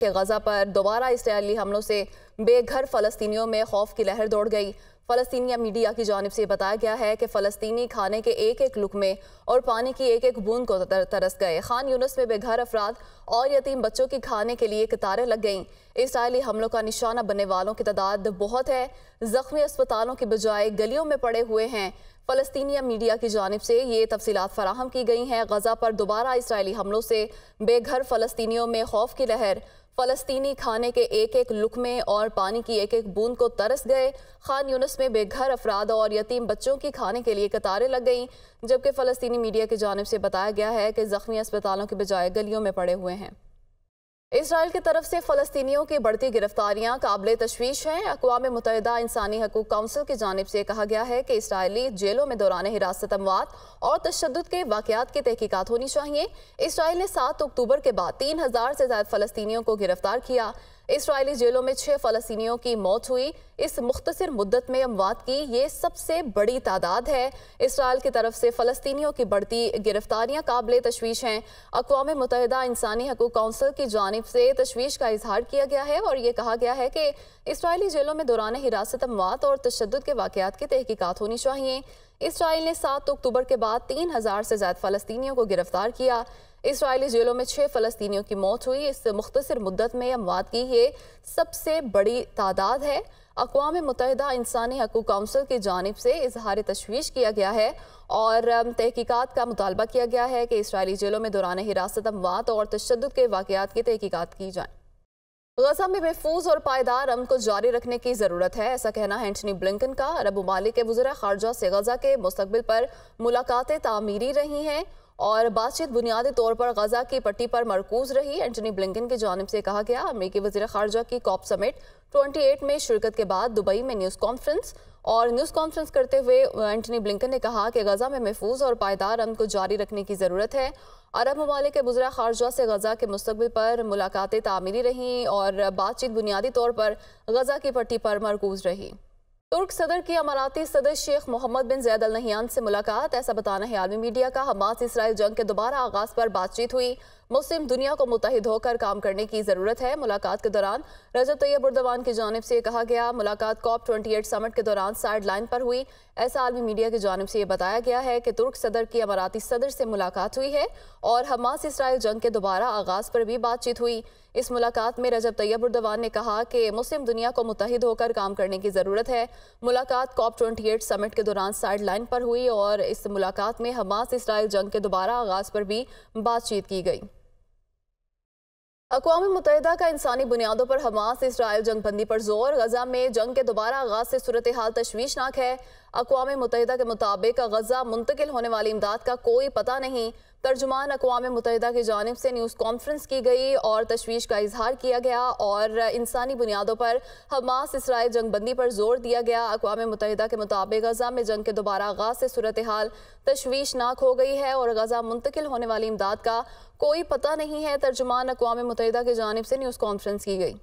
کہ غزہ پر دوبارہ اسرائیلی حملوں سے بے گھر فلسطینیوں میں خوف کی لہر دوڑ گئی۔ فلسطینی میڈیا کی جانب سے بتایا گیا ہے کہ فلسطینی کھانے کے ایک ایک لقمے اور پانی کی ایک ایک بوند کو ترس گئے۔ خان یونس میں بے گھر افراد اور یتیم بچوں کی کھانے کے لیے قطاریں لگ گئیں۔ اسرائیلی حملوں کا نشانہ بننے والوں کی تعداد بہت ہے، زخمی اسپتالوں کی بجائے گلیوں میں پڑے ہوئے ہیں۔ فلسطینی میڈیا کی جانب سے یہ تفصیلات فراہم کی گئی ہیں۔ غزہ پر دوبارہ اسرائیلی حملوں سے بے گھر فلسطینیوں میں خوف کی لہر، فلسطینی کھانے کے ایک ایک لقمے اور پانی کی ایک ایک بوند کو ترس گئے۔ خان یونس میں بے گھر افراد اور یتیم بچوں کی کھانے کے لیے قطاریں لگ گئیں، جبکہ فلسطینی میڈیا کی جانب سے بتایا گیا ہے کہ زخمی اسپتالوں کی بجائے گلیوں میں پڑے ہوئے ہیں۔ اسرائیل کی طرف سے فلسطینیوں کی بڑھتی گرفتاریاں قابل تشویش ہیں۔ اقوام متحدہ انسانی حقوق کونسل کی جانب سے کہا گیا ہے کہ اسرائیلی جیلوں میں دوران حراست اموات اور تشدد کے واقعات کی تحقیقات ہونی چاہیے۔ اسرائیل نے 7 اکتوبر کے بعد 3000 سے زائد فلسطینیوں کو گرفتار کیا۔ اسرائیلی جیلوں میں 6 فلسطینیوں کی موت ہوئی۔ اس مختصر مدت میں اموات کی یہ سب سے بڑی تعداد ہے۔ اسرائیل کی طرف سے فلسطینیوں کی بڑھتی گرفتاریاں قابل تشویش ہیں۔ اقوام متحدہ انسانی حقوق کونسل کی جانب سے تشویش کا اظہار کیا گیا ہے اور یہ کہا گیا ہے کہ اسرائیلی جیلوں میں دوران حراست اموات اور تشدد کے واقعات کی تحقیقات ہونی چاہیے۔ اسرائیل نے 7 اکتوبر کے بعد 3000 سے زائد فلسطینیوں کو گرفتار کیا۔ اسرائیلی جیلوں میں 6 فلسطینیوں کی موت ہوئی۔ اس مختصر مدت میں اموات کی یہ سب سے بڑی تعداد ہے۔ اقوام متحدہ انسانی حقوق کونسل کی جانب سے اظہار تشویش کیا گیا ہے اور تحقیقات کا مطالبہ کیا گیا ہے کہ اسرائیلی جیلوں میں دوران حراست اموات اور تشدد کے واقعات کی تحقیقات کی جائیں۔ غزہ میں محفوظ اور پائیدار امن کو جاری رکھنے کی ضرورت ہے، ایسا کہنا ہے اینٹنی بلنکن کا۔ عرب ممالک کے وزراء خارجہ سے غزہ کے مستقبل پر ملاقاتیں تعمیری رہی ہیں اور بات چیت بنیادی طور پر غزہ کی پٹی پر مرکوز رہی۔ اینٹنی بلنکن کی جانب سے کہا گیا امریکی وزیر خارجہ کی کاپ سمٹ 28 میں شرکت کے بعد دبئی میں نیوز کانفرنس کرتے ہوئے اینٹنی بلنکن نے کہا کہ غزہ میں محفوظ اور پائیدار امن کو جاری رکھنے کی ضرورت ہے۔ عرب ممالک کے وزراء خارجہ سے غزہ کے مستقبل پر ملاقاتیں تعمیری رہیں اور بات چیت بنیادی طور پر غزہ کی پٹی پر مرکوز رہی۔ ترک صدر کی اماراتی صدر شیخ محمد بن زید ال نہیان سے ملاقات، ایسا بتانا ہے عالمی میڈیا کا۔ حماس اسرائیل جنگ کے دوبارہ آغاز پر بات چیت ہوئی۔ مسلم دنیا کو متحد ہو کر کام کرنے کی ضرورت ہے۔ ملاقات کے دوران رجب طیب اردوان کی جانب سے کہا گیا ملاقات کاپ 28 سمٹ کے دوران سائیڈ لائن پر ہوئی۔ ایسا عالمی میڈیا کی جانب سے یہ بتایا گیا ہے کہ ترک صدر کی اماراتی صدر سے ملاقات ہوئی ہے اور حماس اسرائیل جنگ کے دوبارہ آغاز پر بھی بات چیت ہوئی۔ اس ملاقات میں رجب طیب اردوان نے کہا کہ مسلم دنیا کو متحد ہو کر کام کرنے کی ضرورت ہے۔ ملاقات کاپ 28 سمٹ کے دوران سائیڈ لائن پر ہوئی اور اس ملاقات میں حماس اسرائیل جنگ کے دوبارہ آغاز پر بھی بات چیت کی گئی۔ اقوام متحدہ کا انسانی بنیادوں پر حماس اسرائیل جنگ بندی پر زور، غزہ میں جنگ کے دوبارہ آغاز سے صورتحال تشویشناک ہے۔ اقوام متحدہ کے مطابق غزہ منتقل ہونے والی امداد کا کوئی پتہ نہیں۔ ترجمان اقوام متحدہ کی جانب سے نیوز کانفرنس کی گئی اور تشویش کا اظہار کیا گیا اور انسانی بنیادوں پر حماس اسرائیل جنگ بندی پر زور دیا گیا۔ اقوام متحدہ کے مطابق غزہ میں جنگ کے دوبارہ آغاز سے صورتحال تشویشناک ہو گئی ہے اور غزہ منتقل ہونے والی امداد کا کوئی پتہ نہیں ہے۔ ترجمان اقوام متحدہ کی جانب سے نیوز کانفرنس کی گئی۔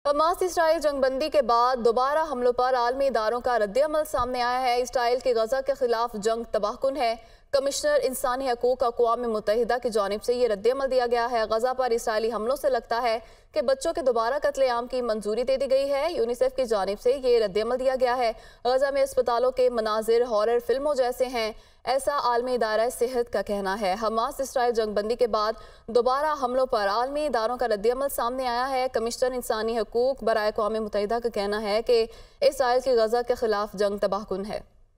حماس اسرائیل جنگ بندی کے بعد دوبارہ حملوں پر عالمی اداروں کا رد عمل سامنے آیا ہے۔ اسرائیل کی غزہ کے خلاف جنگ تباہ کن ہے۔ کمشنر انسانی حقوق اقوام متحدہ کی جانب سے یہ رد عمل دیا گیا ہے۔ غزہ پر اسرائیلی حملوں سے لگتا ہے کہ بچوں کے دوبارہ قتل عام کی منظوری دے دی گئی ہے۔ یونیسیف کی جانب سے یہ رد عمل دیا گیا ہے۔ غزہ میں اسپتالوں کے مناظر ہارر فلموں جیسے ہیں، ایسا عالمی ادارہ صحت کا کہنا ہے۔ حماس اسرائیل جنگ بندی کے بعد دوبارہ حملوں پر عالمی اداروں کا رد عمل سامنے آیا ہے۔ کمشنر انسانی حقوق برائے اقوام متحدہ کا کہنا ہے کہ اسرائیل کی غزہ کے خلاف جنگ تباہ کن ہے۔